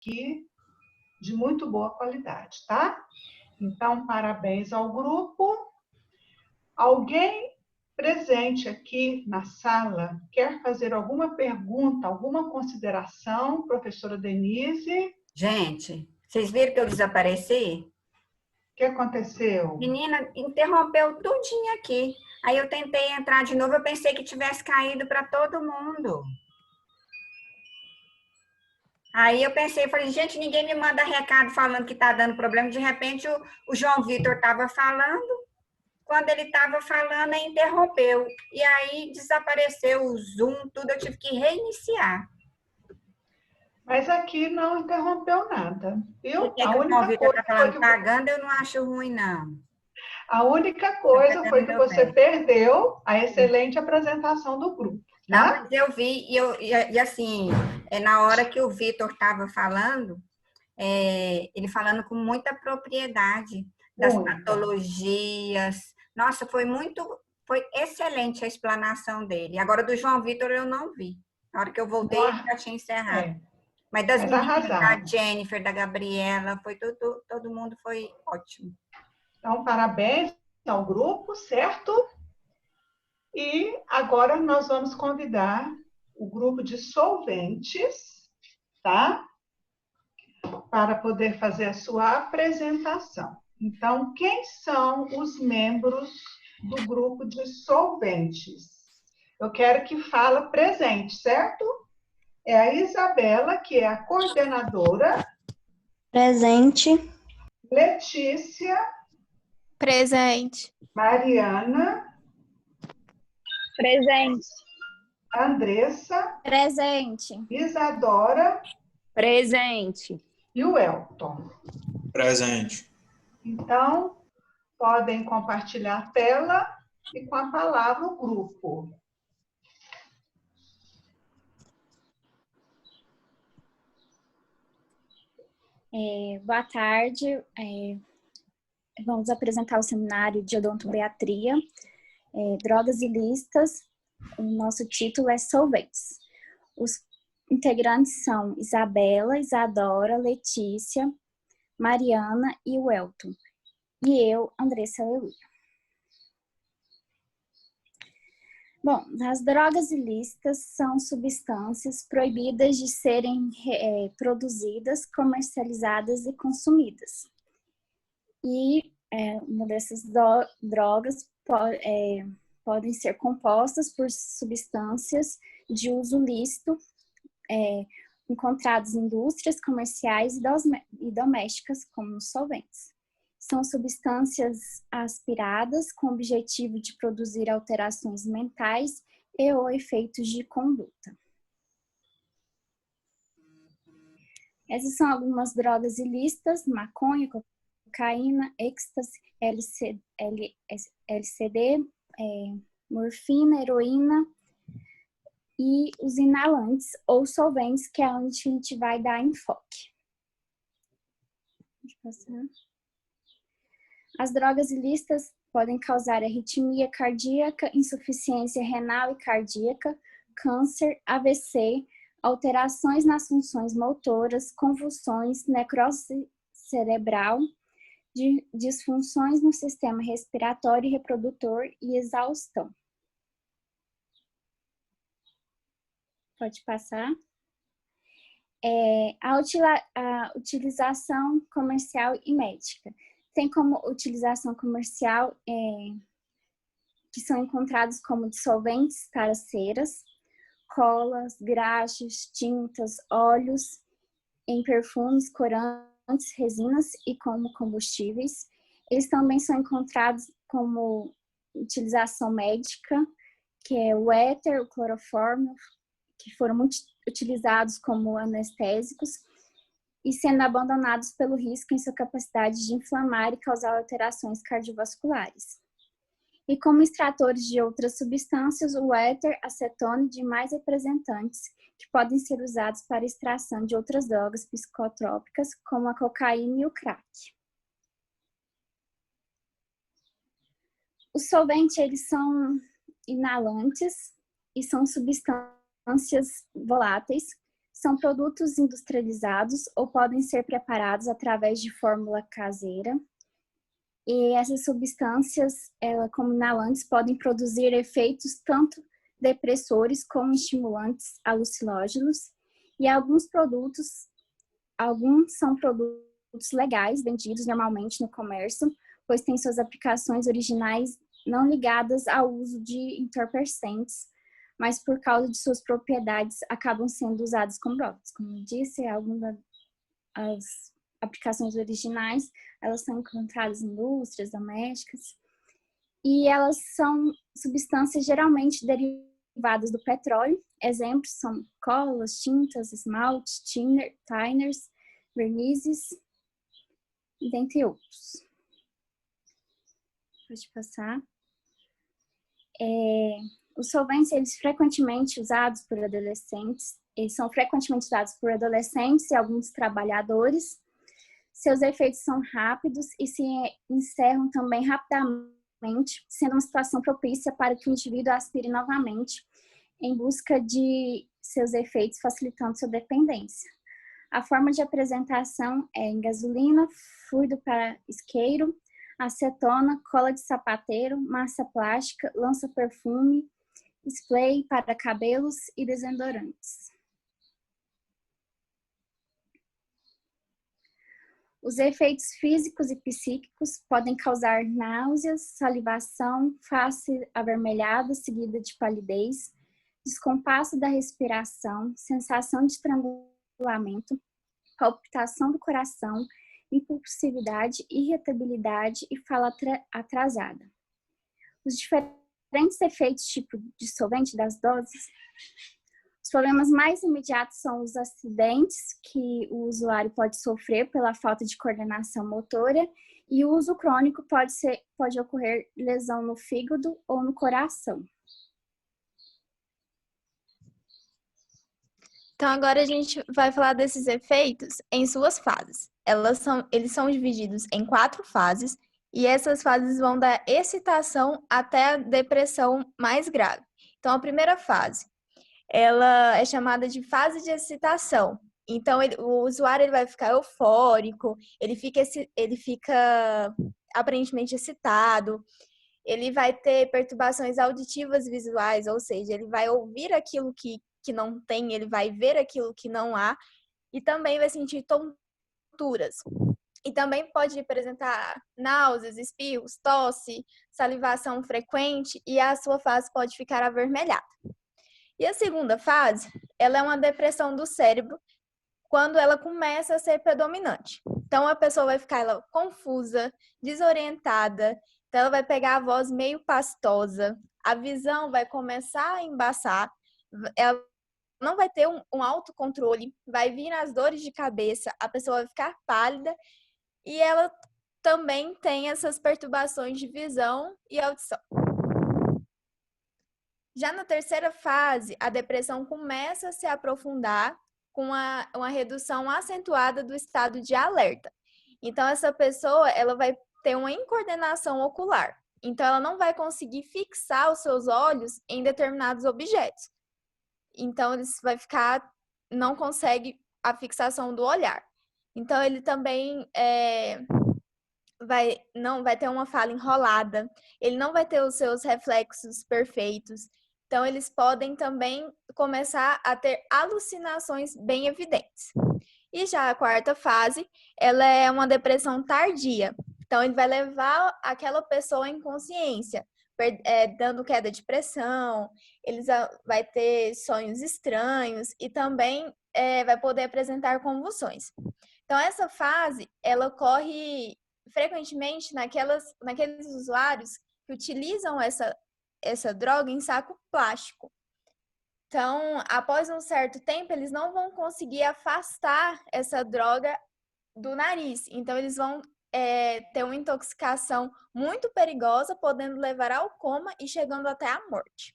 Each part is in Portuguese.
aqui de muito boa qualidade, tá? Então, parabéns ao grupo. Alguém presente aqui na sala quer fazer alguma pergunta, alguma consideração, professora Denise? Gente, vocês viram que eu desapareci? O que aconteceu? Menina, interrompeu tudinho aqui. Aí eu tentei entrar de novo, eu pensei que tivesse caído para todo mundo. Aí eu pensei, falei, gente, ninguém me manda recado falando que tá dando problema. De repente o João Vitor estava falando, quando ele estava falando, aí interrompeu. E aí desapareceu o Zoom, tudo, eu tive que reiniciar. Mas aqui não interrompeu nada, viu? Porque que o João Vitor está falando pagando, eu não acho ruim, não. A única coisa foi que você perdeu a excelente apresentação do grupo. Não, Tá? mas eu vi, e assim, na hora que o Vitor estava falando, ele falando com muita propriedade das patologias. Nossa, foi excelente a explanação dele. Agora, do João Vitor, eu não vi. Na hora que eu voltei, ele já tinha encerrado. Mas das meninas, da Jennifer, da Gabriela, foi todo mundo foi ótimo. Então, parabéns ao grupo, certo? E agora nós vamos convidar o grupo de solventes, tá? Para poder fazer a sua apresentação. Então, quem são os membros do grupo de solventes? Eu quero que fala presente, certo? É a Isabela, que é a coordenadora. Presente. Letícia. Presente. Mariana. Presente. Andressa. Presente. Isadora. Presente. E o Elton. Presente. Então, podem compartilhar a tela e com a palavra o grupo. Boa tarde. Vamos apresentar o seminário de odontobeatria, drogas ilícitas. O nosso título é Solventes. Os integrantes são Isabela, Isadora, Letícia, Mariana e o Elton. E eu, Andressa Aleluia. Bom, as drogas ilícitas são substâncias proibidas de serem produzidas, comercializadas e consumidas. E uma dessas drogas podem ser compostas por substâncias de uso lícito, encontradas em indústrias comerciais e domésticas como solventes. São substâncias aspiradas com o objetivo de produzir alterações mentais e ou efeitos de conduta. Essas são algumas drogas ilícitas: maconha, cocaína, êxtase, LSD, morfina, heroína e os inalantes ou solventes, que é onde a gente vai dar enfoque. Deixa eu passar. As drogas ilícitas podem causar arritmia cardíaca, insuficiência renal e cardíaca, câncer, AVC, alterações nas funções motoras, convulsões, necrose cerebral, disfunções no sistema respiratório e reprodutor e exaustão. Pode passar. A utilização comercial e médica. Tem como utilização comercial que são encontrados como dissolventes para ceras, colas, graxas, tintas, óleos, em perfumes, corantes, resinas e como combustíveis. Eles também são encontrados como utilização médica, que é o éter, o clorofórmio, que foram muito utilizados como anestésicos, e sendo abandonados pelo risco em sua capacidade de inflamar e causar alterações cardiovasculares. E como extratores de outras substâncias, o éter, acetona e demais representantes que podem ser usados para extração de outras drogas psicotrópicas, como a cocaína e o crack. Os solventes, eles são inalantes e são substâncias voláteis, São produtos industrializados ou podem ser preparados através de fórmula caseira. E essas substâncias, como inalantes, podem produzir efeitos tanto depressores como estimulantes alucinógenos. E alguns são produtos legais, vendidos normalmente no comércio, pois têm suas aplicações originais não ligadas ao uso de entorpecentes, mas por causa de suas propriedades acabam sendo usados como drogas. Como eu disse, algumas das aplicações originais, elas são encontradas em indústrias domésticas e elas são substâncias geralmente derivadas do petróleo. Exemplos são colas, tintas, esmaltes, tiners, vernizes, e dentre outros. Pode passar. Os solventes, eles são frequentemente usados por adolescentes e alguns trabalhadores. Seus efeitos são rápidos e se encerram também rapidamente, sendo uma situação propícia para que o indivíduo aspire novamente em busca de seus efeitos, facilitando sua dependência. A forma de apresentação é em gasolina, fluido para isqueiro, acetona, cola de sapateiro, massa plástica, lança-perfume, spray para cabelos e desodorantes. Os efeitos físicos e psíquicos podem causar náuseas, salivação, face avermelhada seguida de palidez, descompasso da respiração, sensação de estrangulamento, palpitação do coração, impulsividade, irritabilidade e fala atrasada. Os diferentes efeitos tipo de solvente das doses. Os problemas mais imediatos são os acidentes que o usuário pode sofrer pela falta de coordenação motora e o uso crônico pode ocorrer lesão no fígado ou no coração. Então, agora a gente vai falar desses efeitos em suas fases. Eles são divididos em 4 fases e essas fases vão da excitação até a depressão mais grave. Então, a primeira fase, ela é chamada de fase de excitação. Então, o usuário ele vai ficar eufórico, ele fica aparentemente excitado, ele vai ter perturbações auditivas e visuais, ou seja, ele vai ouvir aquilo que não tem, ele vai ver aquilo que não há e também vai sentir tonturas. E também pode apresentar náuseas, espirros, tosse, salivação frequente e a sua face pode ficar avermelhada. E a segunda fase, ela é uma depressão do cérebro quando ela começa a ser predominante. Então, a pessoa vai ficar confusa, desorientada, então ela vai pegar a voz meio pastosa, a visão vai começar a embaçar, ela não vai ter um autocontrole, vai vir as dores de cabeça, a pessoa vai ficar pálida e ela também tem essas perturbações de visão e audição. Já na terceira fase, a depressão começa a se aprofundar com uma redução acentuada do estado de alerta. Então, essa pessoa ela vai ter uma incoordenação ocular. Então, ela não vai conseguir fixar os seus olhos em determinados objetos. Então, não consegue a fixação do olhar. Então, ele também não vai ter uma fala enrolada, ele não vai ter os seus reflexos perfeitos. Então, eles podem também começar a ter alucinações bem evidentes. E já a quarta fase, ela é uma depressão tardia. Então, ele vai levar aquela pessoa à inconsciência, dando queda de pressão, vai ter sonhos estranhos e também vai poder apresentar convulsões. Então, essa fase, ela ocorre frequentemente naqueles usuários que utilizam essa droga em saco plástico. Então, após um certo tempo, eles não vão conseguir afastar essa droga do nariz. Então, eles vão ter uma intoxicação muito perigosa, podendo levar ao coma e chegando até a morte.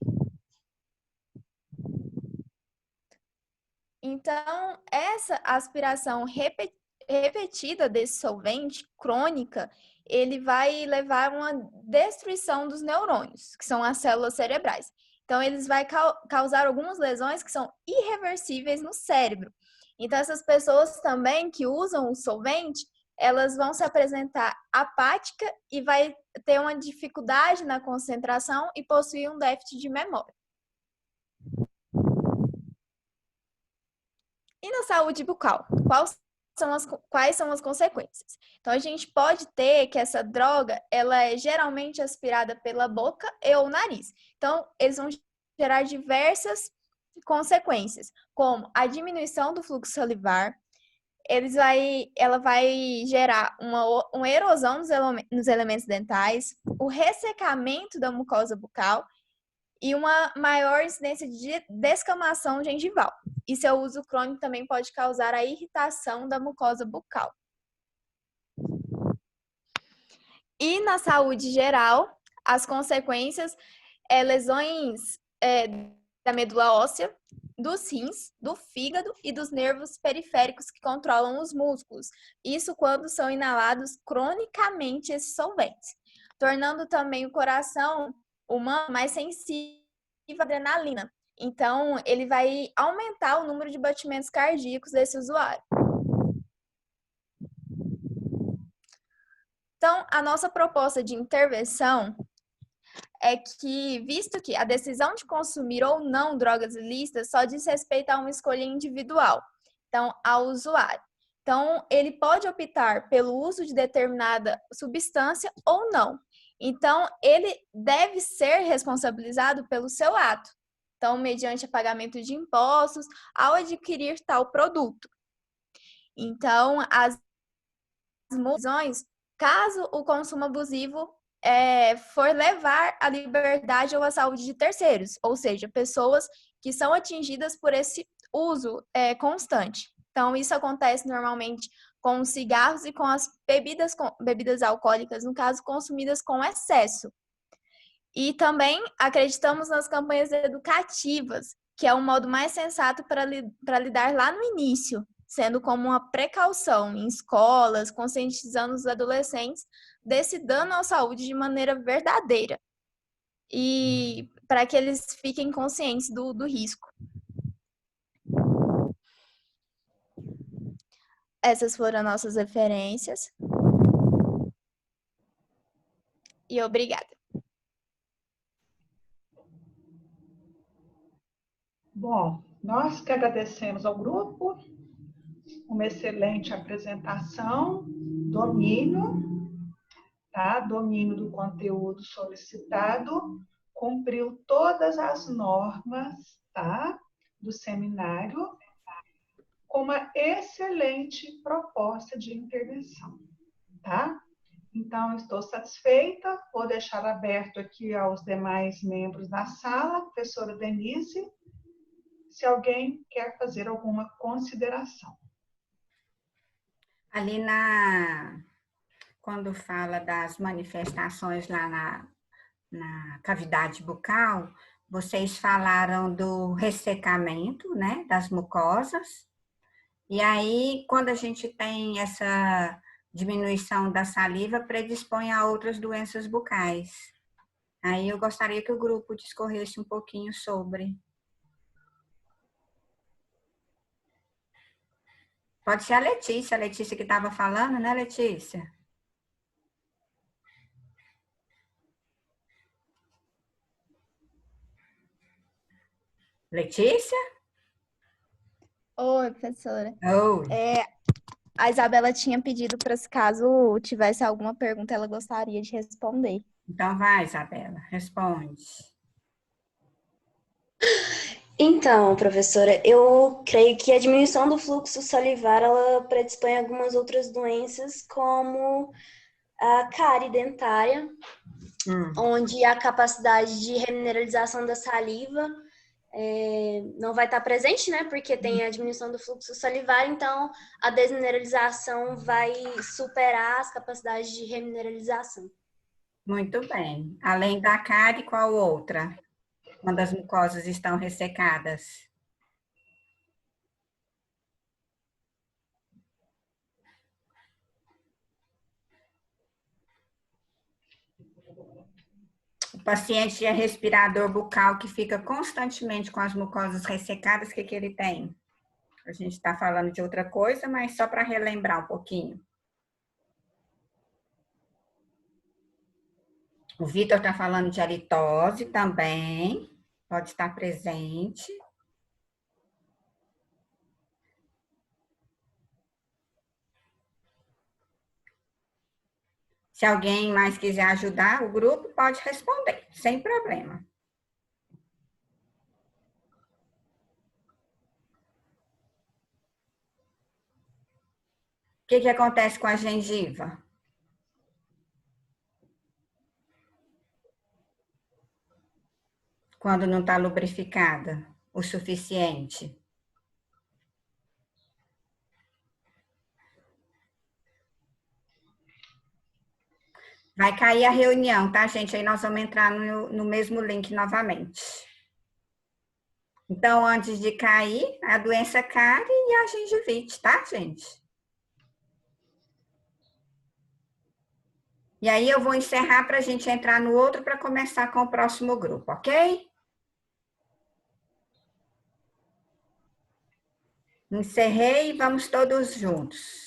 Então, essa aspiração repetida desse solvente, crônica, ele vai levar a uma destruição dos neurônios, que são as células cerebrais. Então, eles vão causar algumas lesões que são irreversíveis no cérebro. Então, essas pessoas também que usam o solvente, elas vão se apresentar apática e vai ter uma dificuldade na concentração e possuir um déficit de memória. E na saúde bucal, quais são as consequências? Então, a gente pode ter que essa droga, ela é geralmente aspirada pela boca ou nariz. Então, eles vão gerar diversas consequências, como a diminuição do fluxo salivar, ela vai gerar uma erosão nos elementos dentais, o ressecamento da mucosa bucal e uma maior incidência de descamação gengival. E seu uso crônico também pode causar a irritação da mucosa bucal. E na saúde geral, as consequências lesões da medula óssea, dos rins, do fígado e dos nervos periféricos que controlam os músculos. Isso quando são inalados cronicamente esses solventes, tornando também o coração humano mais sensível à adrenalina. Então, ele vai aumentar o número de batimentos cardíacos desse usuário. Então, a nossa proposta de intervenção é que, visto que a decisão de consumir ou não drogas ilícitas só diz respeito a uma escolha individual, então, ao usuário. Então, ele pode optar pelo uso de determinada substância ou não. Então, ele deve ser responsabilizado pelo seu ato. Então, mediante o pagamento de impostos ao adquirir tal produto. Então, as multas, caso o consumo abusivo for levar à liberdade ou à saúde de terceiros, ou seja, pessoas que são atingidas por esse uso constante. Então, isso acontece normalmente com os cigarros e com as bebidas alcoólicas, no caso, consumidas com excesso. E também acreditamos nas campanhas educativas, que é um modo mais sensato para lidar lá no início, sendo como uma precaução em escolas, conscientizando os adolescentes desse dano à saúde de maneira verdadeira. E para que eles fiquem conscientes do risco. Essas foram nossas referências. E obrigada. Bom, nós que agradecemos ao grupo, uma excelente apresentação, domínio, tá? Domínio do conteúdo solicitado, cumpriu todas as normas, tá? Do seminário, com uma excelente proposta de intervenção, tá? Então, estou satisfeita, vou deixar aberto aqui aos demais membros da sala, professora Denise, se alguém quer fazer alguma consideração. Ali quando fala das manifestações lá na cavidade bucal, vocês falaram do ressecamento, né, das mucosas. E aí, quando a gente tem essa diminuição da saliva, predispõe a outras doenças bucais. Aí eu gostaria que o grupo discorresse um pouquinho sobre. Pode ser a Letícia que estava falando, né, Letícia? Letícia? Oi, professora. Oi. A Isabela tinha pedido para, se caso tivesse alguma pergunta, ela gostaria de responder. Então vai, Isabela, responde. Então, professora, eu creio que a diminuição do fluxo salivar, ela predispõe a algumas outras doenças, como a cárie dentária, onde a capacidade de remineralização da saliva não vai estar presente, né? Porque tem a diminuição do fluxo salivar, então a desmineralização vai superar as capacidades de remineralização. Muito bem. Além da cárie, qual outra? Quando as mucosas estão ressecadas. O paciente de respirador bucal que fica constantemente com as mucosas ressecadas, o que ele tem? A gente está falando de outra coisa, mas só para relembrar um pouquinho. O Vitor está falando de halitose também, pode estar presente. Se alguém mais quiser ajudar o grupo, pode responder, sem problema. O que acontece com a gengiva? Quando não está lubrificada o suficiente. Vai cair a reunião, tá, gente? Aí nós vamos entrar no mesmo link novamente. Então, antes de cair, a doença cárie e a gengivite, tá, gente? E aí eu vou encerrar para a gente entrar no outro para começar com o próximo grupo, ok? Encerrei e vamos todos juntos.